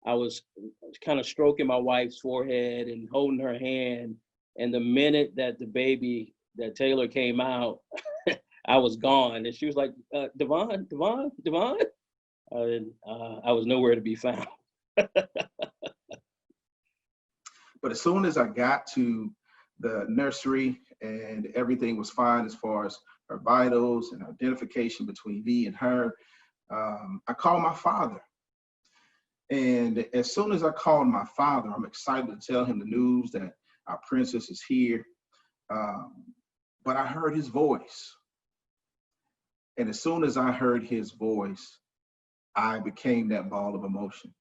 I was kind of stroking my wife's forehead and holding her hand. And the minute that the baby, that Taylor came out, I was gone. And she was like, Devon, Devon, Devon. And I was nowhere to be found. But as soon as I got to the nursery and everything was fine as far as her vitals and identification between me and her, I called my father. And as soon as I called my father, I'm excited to tell him the news that our princess is here. But I heard his voice. And as soon as I heard his voice, I became that ball of emotion.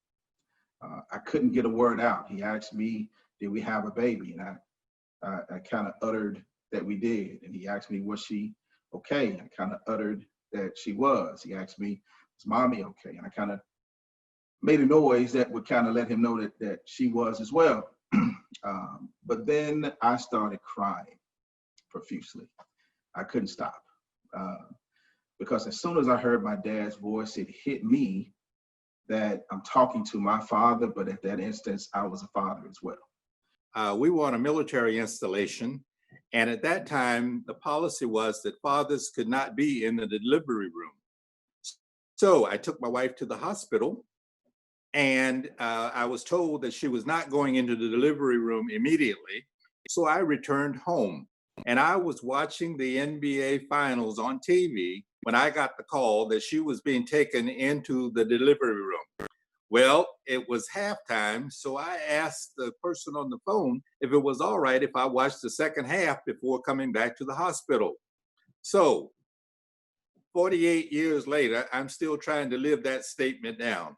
I couldn't get a word out. He asked me, did we have a baby? And I kind of uttered that we did. And he asked me, was she okay? I kind of uttered that she was. He asked me, was mommy okay? And I kind of made a noise that would kind of let him know that she was as well. But then I started crying profusely. I couldn't stop. Because as soon as I heard my dad's voice, it hit me that I'm talking to my father, but at that instance, I was a father as well. We were on a military installation, and at that time, the policy was that fathers could not be in the delivery room. So I took my wife to the hospital, and I was told that she was not going into the delivery room immediately. So I returned home, and I was watching the NBA Finals on TV when I got the call that she was being taken into the delivery room. Well, it was halftime, so I asked the person on the phone if it was all right if I watched the second half before coming back to the hospital. So 48 years later, I'm still trying to live that statement down.